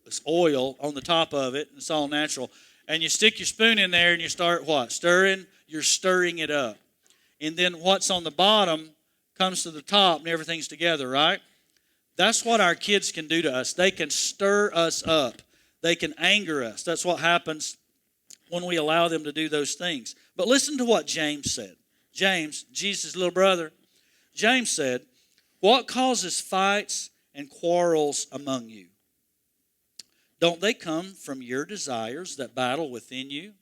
this oil on the top of it. It's all natural. And you stick your spoon in there and you start what? Stirring. You're stirring it up. And then what's on the bottom comes to the top and everything's together, right? That's what our kids can do to us. They can stir us up. They can anger us. That's what happens when we allow them to do those things. But listen to what James said. James, Jesus' little brother, James said, "What causes fights and quarrels among you? Don't they come from your desires that battle within you?"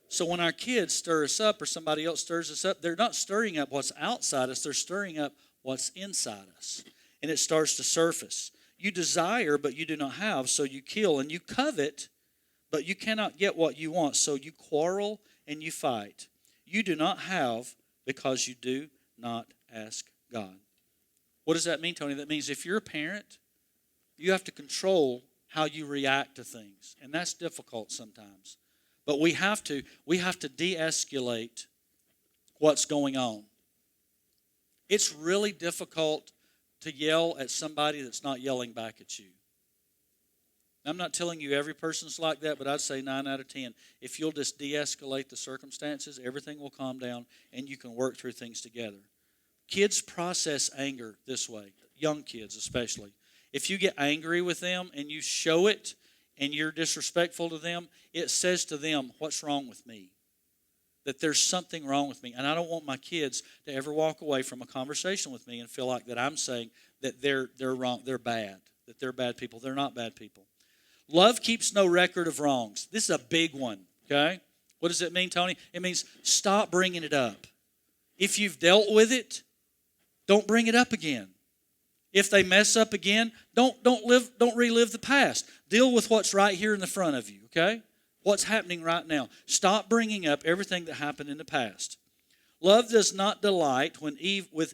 So when our kids stir us up or somebody else stirs us up, they're not stirring up what's outside us. They're stirring up what's inside us. And it starts to surface. You desire, but you do not have, so you kill. And you covet, but you cannot get what you want, so you quarrel and you fight. You do not have because you do not ask God. What does that mean, Tony? That means if you're a parent, you have to control how you react to things. And that's difficult sometimes. But we have to de-escalate what's going on. It's really difficult to yell at somebody that's not yelling back at you. I'm not telling you every person's like that, but I'd say 9 out of 10. If you'll just de-escalate the circumstances, everything will calm down and you can work through things together. Kids process anger this way, young kids especially. If you get angry with them and you show it and you're disrespectful to them, it says to them, what's wrong with me? That there's something wrong with me. And I don't want my kids to ever walk away from a conversation with me and feel like that I'm saying that they're wrong, they're bad, that they're bad people. They're not bad people. Love keeps no record of wrongs. This is a big one, okay? What does it mean, Tony? It means stop bringing it up. If you've dealt with it, don't bring it up again. If they mess up again, don't relive the past. Deal with what's right here in the front of you, okay? What's happening right now. Stop bringing up everything that happened in the past. Love does not delight with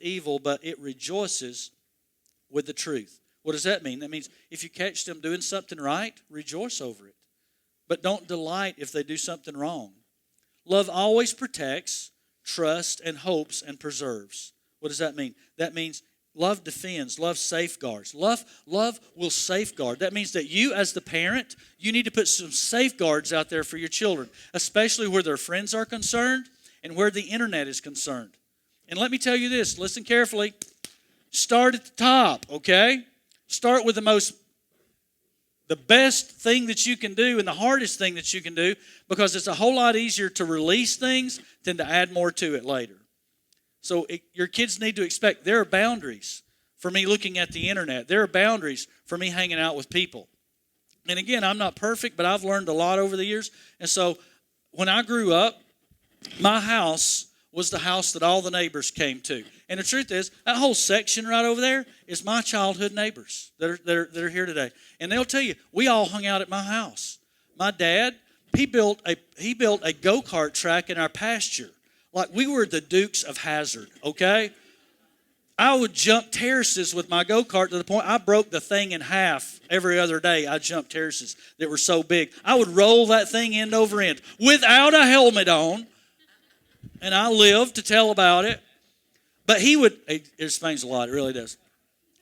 evil, but it rejoices with the truth. What does that mean? That means if you catch them doing something right, rejoice over it. But don't delight if they do something wrong. Love always protects, trusts, and hopes and preserves. What does that mean? That means love defends, love safeguards. Love will safeguard. That means that you as the parent, you need to put some safeguards out there for your children, especially where their friends are concerned and where the internet is concerned. And let me tell you this, listen carefully. Start at the top, okay? Start with the best thing that you can do and the hardest thing that you can do, because it's a whole lot easier to release things than to add more to it later. So your kids need to expect there are boundaries for me looking at the internet. There are boundaries for me hanging out with people. And again, I'm not perfect, but I've learned a lot over the years. And so when I grew up, my house was the house that all the neighbors came to. And the truth is, that whole section right over there is my childhood neighbors that are here today. And they'll tell you, we all hung out at my house. My dad, he built a go-kart track in our pasture. Like we were the Dukes of Hazzard, okay? I would jump terraces with my go-kart to the point I broke the thing in half every other day. I jumped terraces that were so big. I would roll that thing end over end without a helmet on. And I lived to tell about it. But it explains a lot, it really does.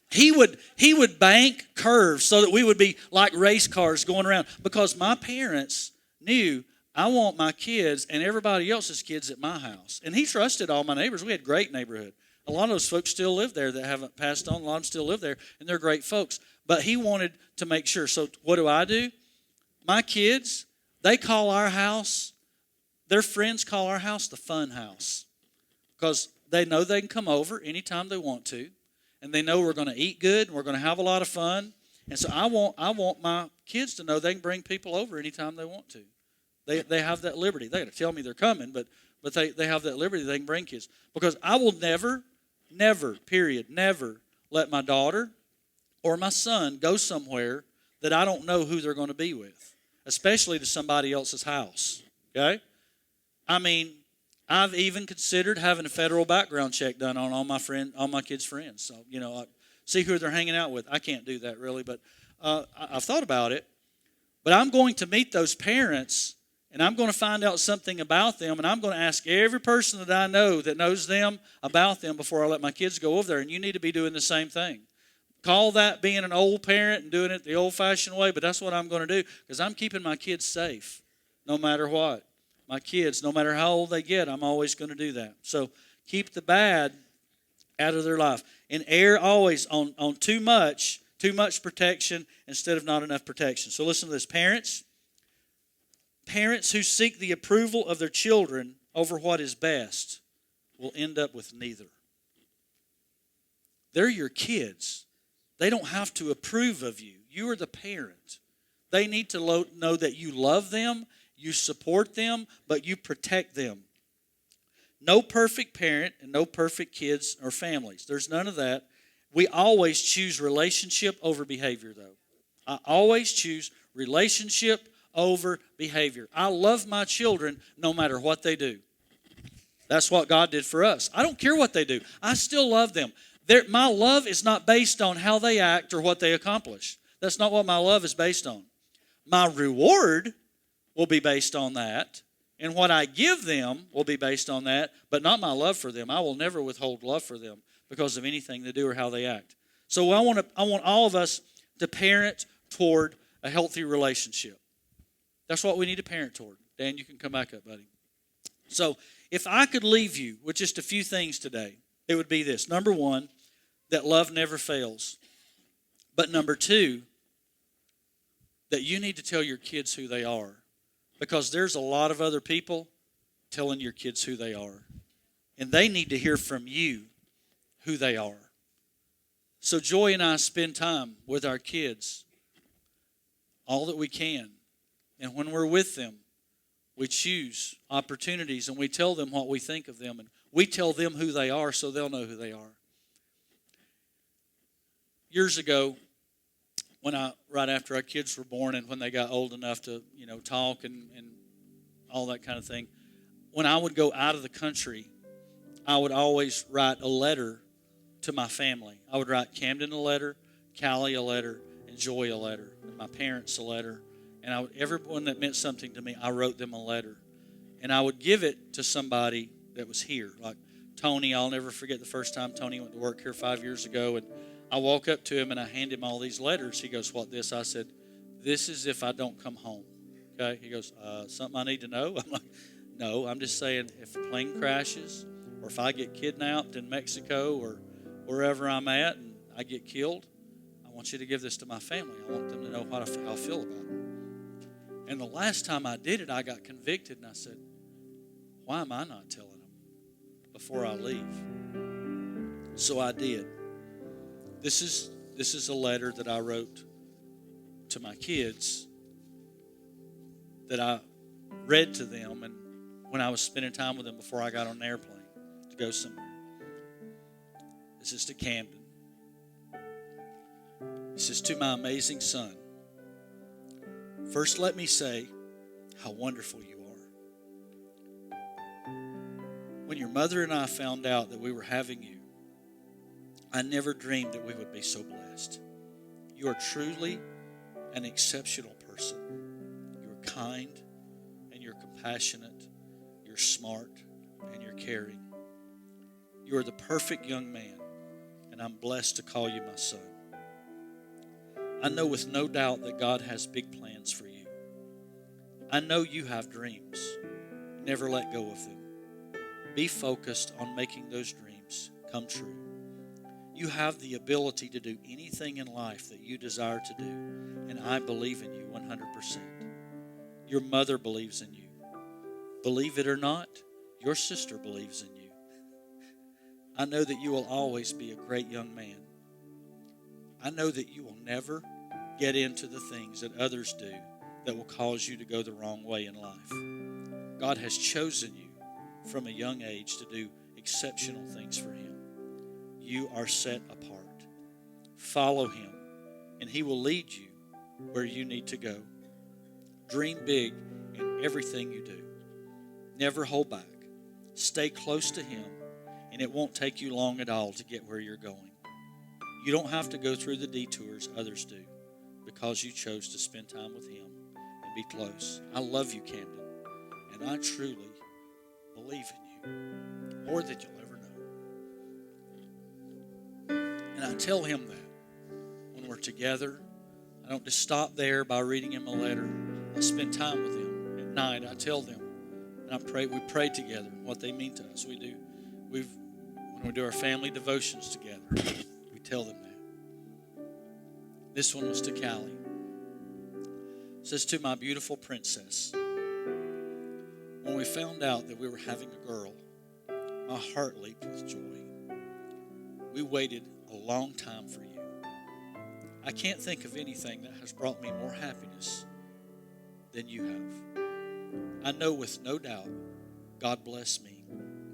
He would bank curves so that we would be like race cars going around, because my parents knew I want my kids and everybody else's kids at my house. And he trusted all my neighbors. We had a great neighborhood. A lot of those folks still live there that haven't passed on. A lot of them still live there, and they're great folks. But he wanted to make sure. So what do? My kids, they call our house, their friends call our house the fun house. Because they know they can come over anytime they want to. And they know we're going to eat good and we're going to have a lot of fun. And so I want my kids to know they can bring people over anytime they want to. They have that liberty. They got to tell me they're coming, but they have that liberty. They can bring kids. Because I will never let my daughter or my son go somewhere that I don't know who they're going to be with, especially to somebody else's house. Okay? I mean, I've even considered having a federal background check done on all my kids' friends. So, see who they're hanging out with. I can't do that really, but I've thought about it. But I'm going to meet those parents, and I'm going to find out something about them, and I'm going to ask every person that I know that knows them about them before I let my kids go over there. And you need to be doing the same thing. Call that being an old parent and doing it the old-fashioned way, but that's what I'm going to do because I'm keeping my kids safe no matter what. My kids, no matter how old they get, I'm always going to do that. So keep the bad out of their life. And err always on too much protection instead of not enough protection. So listen to this. Parents who seek the approval of their children over what is best will end up with neither. They're your kids. They don't have to approve of you. You are the parent. They need to know that you love them, you support them, but you protect them. No perfect parent and no perfect kids or families. There's none of that. We always choose relationship over behavior, though. I always choose relationship over behavior. I love my children no matter what they do. That's what God did for us. I don't care what they do. I still love them. My love is not based on how they act or what they accomplish. That's not what my love is based on. My reward will be based on that, and what I give them will be based on that, but not my love for them. I will never withhold love for them because of anything they do or how they act. So I want all of us to parent toward a healthy relationship. That's what we need to parent toward. Dan, you can come back up, buddy. So if I could leave you with just a few things today, it would be this. Number one, that love never fails. But number two, that you need to tell your kids who they are. Because there's a lot of other people telling your kids who they are. And they need to hear from you who they are. So Joy and I spend time with our kids all that we can. And when we're with them, we choose opportunities and we tell them what we think of them. And we tell them who they are so they'll know who they are. Years ago, right after our kids were born and when they got old enough to, talk and all that kind of thing, when I would go out of the country, I would always write a letter to my family. I would write Camden a letter, Callie a letter, and Joy a letter, and my parents a letter. And everyone that meant something to me, I wrote them a letter. And I would give it to somebody that was here. Like Tony, I'll never forget the first time Tony went to work here 5 years ago, and I walk up to him and I hand him all these letters. He goes, "What this?" I said, "This is if I don't come home." Okay? He goes, "Something I need to know?" I'm like, "No, I'm just saying if a plane crashes or if I get kidnapped in Mexico or wherever I'm at and I get killed, I want you to give this to my family. I want them to know how I feel about it." And the last time I did it, I got convicted and I said, "Why am I not telling them before I leave?" So I did. This is a letter that I wrote to my kids that I read to them and when I was spending time with them before I got on an airplane to go somewhere. This is to Camden. This is to my amazing son. First, let me say how wonderful you are. When your mother and I found out that we were having you, I never dreamed that we would be so blessed. You are truly an exceptional person. You're kind and you're compassionate. You're smart and you're caring. You are the perfect young man, and I'm blessed to call you my son. I know with no doubt that God has big plans for you. I know you have dreams. Never let go of them. Be focused on making those dreams come true. You have the ability to do anything in life that you desire to do, and I believe in you 100%. Your mother believes in you. Believe it or not, your sister believes in you. I know that you will always be a great young man. I know that you will never get into the things that others do that will cause you to go the wrong way in life. God has chosen you from a young age to do exceptional things for Him. You are set apart. Follow Him, and He will lead you where you need to go. Dream big in everything you do. Never hold back. Stay close to Him, and it won't take you long at all to get where you're going. You don't have to go through the detours others do because you chose to spend time with Him and be close. I love you, Camden, and I truly believe in you more than you'll ever know. And I tell him that when we're together. I don't just stop there by reading him a letter. I spend time with him at night. I tell them, and we pray together what they mean to us. When we do our family devotions together, we tell them that. This one was to Callie. It says, to my beautiful princess, when we found out that we were having a girl, my heart leaped with joy. We waited a long time for you. I can't think of anything that has brought me more happiness than you have. I know with no doubt God blessed me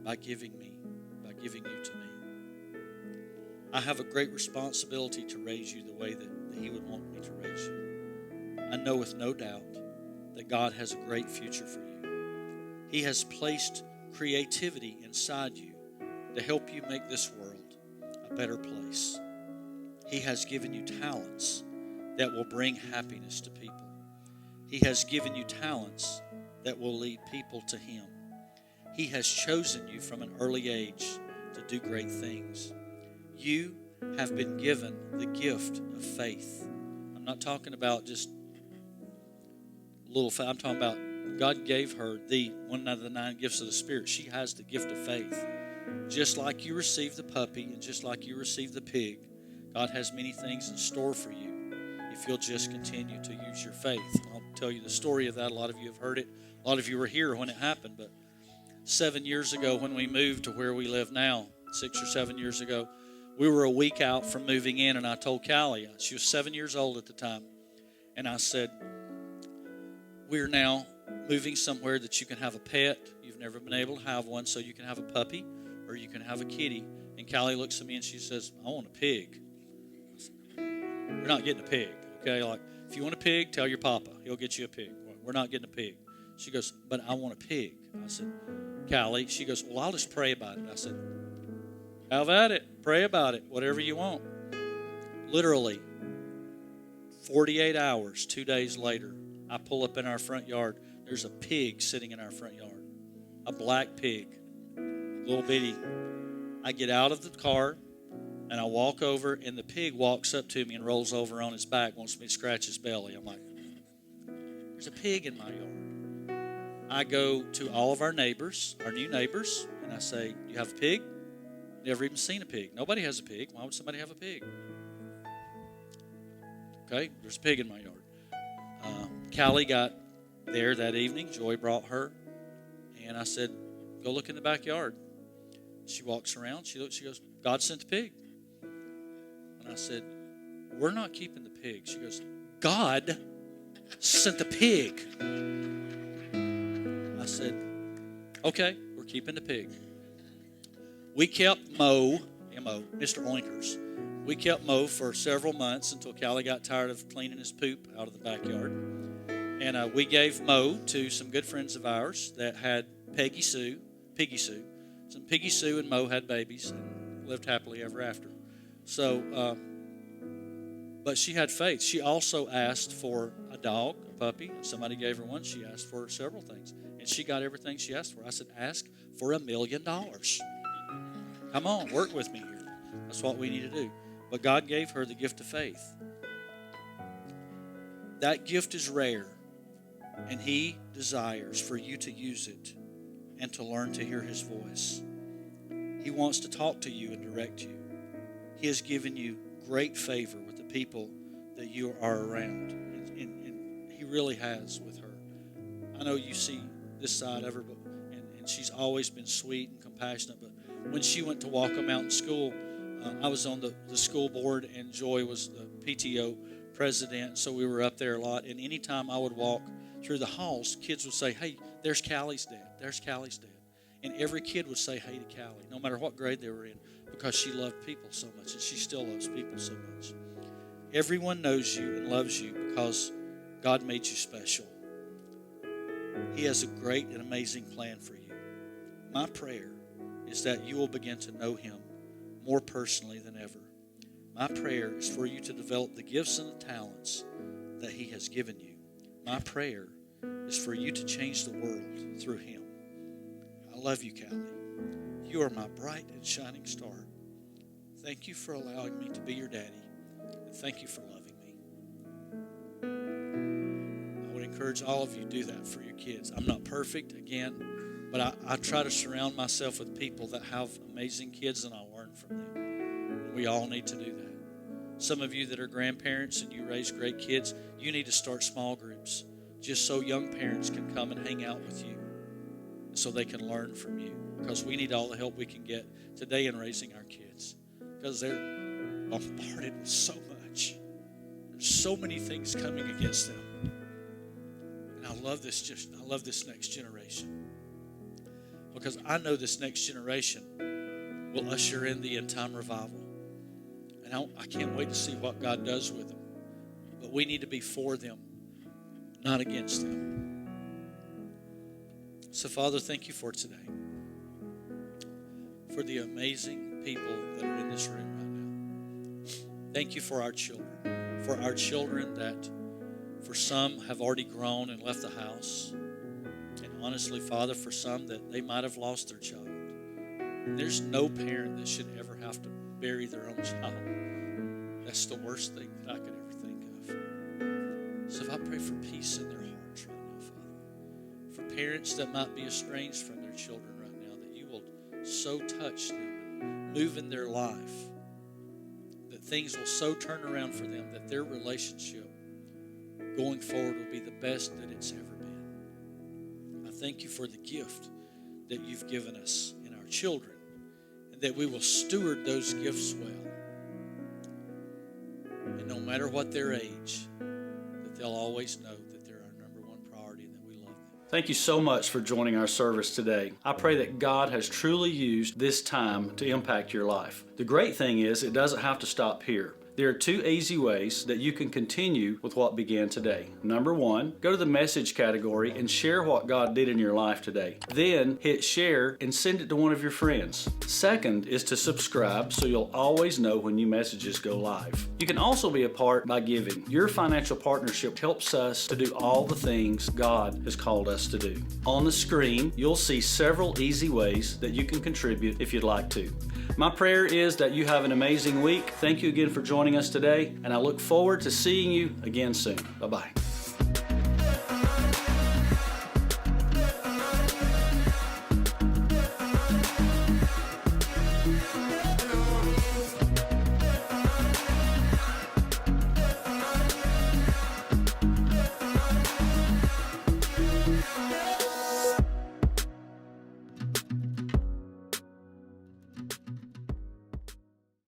by giving you to me. I have a great responsibility to raise you the way that He would want me to raise you. I know with no doubt that God has a great future for you. He has placed creativity inside you to help you make this world a better place. He has given you talents that will bring happiness to people. He has given you talents that will lead people to Him. He has chosen you from an early age to do great things. You have been given the gift of faith. I'm not talking about just little faith. I'm talking about God gave her one of the 9 gifts of the Spirit. She has the gift of faith. Just like you received the puppy and just like you received the pig, God has many things in store for you if you'll just continue to use your faith. I'll tell you the story of that. A lot of you have heard it. A lot of you were here when it happened. But 7 years ago when we moved to where we live now, 6 or 7 years ago, we were a week out from moving in, and I told Callie, she was 7 years old at the time, and I said, we're now moving somewhere that you can have a pet. You've never been able to have one, so you can have a puppy or you can have a kitty. And Callie looks at me and she says, I want a pig. We're not getting a pig, okay? Like, if you want a pig, tell your papa. He'll get you a pig. We're not getting a pig. She goes, but I want a pig. I said, Callie, she goes, well, I'll just pray about it. I said, have at it. Pray about it. Whatever you want. Literally, 48 hours, 2 days later, I pull up in our front yard. There's a pig sitting in our front yard. A black pig. Little bitty. I get out of the car, and I walk over, and the pig walks up to me and rolls over on his back, wants me to scratch his belly. I'm like, there's a pig in my yard. I go to all of our neighbors, our new neighbors, and I say, you have a pig? Never even seen a pig. Nobody has a pig. Why would somebody have a pig? Okay, there's a pig in my yard. Callie got there that evening. Joy brought her, and I said, go look in the backyard. She walks around. She looks. She goes, God sent the pig. And I said, we're not keeping the pig. She goes, God sent the pig. I said, okay, we're keeping the pig. We kept Mo, M-O, Mr. Oinkers. We kept Mo for several months until Callie got tired of cleaning his poop out of the backyard. And we gave Mo to some good friends of ours that had Piggy Sue. Some Piggy Sue and Mo had babies and lived happily ever after. So, but she had faith. She also asked for a dog, a puppy. Somebody gave her one. She asked for several things. And she got everything she asked for. I said, ask for $1 million. Come on, work with me here. That's what we need to do. But God gave her the gift of faith. That gift is rare, and He desires for you to use it and to learn to hear His voice. He wants to talk to you and direct you. He has given you great favor with the people that you are around. And He really has with her. I know you see this side of her, and she's always been sweet and compassionate. But when she went to Wacom Mountain School, I was on the school board, and Joy was the PTO president, so we were up there a lot. And anytime I would walk through the halls, kids would say, "Hey, there's Callie's dad. There's Callie's dad." And every kid would say hey to Callie, no matter what grade they were in, because she loved people so much, and she still loves people so much. Everyone knows you and loves you because God made you special. He has a great and amazing plan for you. My prayer is that you will begin to know Him more personally than ever. My prayer is for you to develop the gifts and the talents that He has given you. My prayer is for you to change the world through Him. I love you, Callie. You are my bright and shining star. Thank you for allowing me to be your daddy, and thank you for loving me. I would encourage all of you to do that for your kids. I'm not perfect, again, but I try to surround myself with people that have amazing kids, and I'll learn from them. We all need to do that. Some of you that are grandparents and you raise great kids, you need to start small groups just so young parents can come and hang out with you so they can learn from you, because we need all the help we can get today in raising our kids, because they're bombarded with so much. There's so many things coming against them. And I love this next generation, because I know this next generation will usher in the end time revival. And I can't wait to see what God does with them. But we need to be for them, not against them. So, Father, thank you for today, for the amazing people that are in this room right now. Thank you for our children that for some have already grown and left the house. And honestly, Father, for some that they might have lost their child. There's no parent that should ever have to bury their own child. That's the worst thing that I could ever think of. So if I pray for peace in their hearts right now, Father, for parents that might be estranged from their children right now, that you will so touch them and move in their life, that things will so turn around for them that their relationship going forward will be the best that it's ever been. I thank you for the gift that you've given us in our children, and that we will steward those gifts well. And no matter what their age, that they'll always know that they're our number one priority and that we love them. Thank you so much for joining our service today. I pray that God has truly used this time to impact your life. The great thing is, it doesn't have to stop here. There are 2 easy ways that you can continue with what began today. Number 1, go to the message category and share what God did in your life today. Then hit share and send it to one of your friends. Second is to subscribe so you'll always know when new messages go live. You can also be a part by giving. Your financial partnership helps us to do all the things God has called us to do. On the screen, you'll see several easy ways that you can contribute if you'd like to. My prayer is that you have an amazing week. Thank you again for joining us today, and I look forward to seeing you again soon. Bye-bye.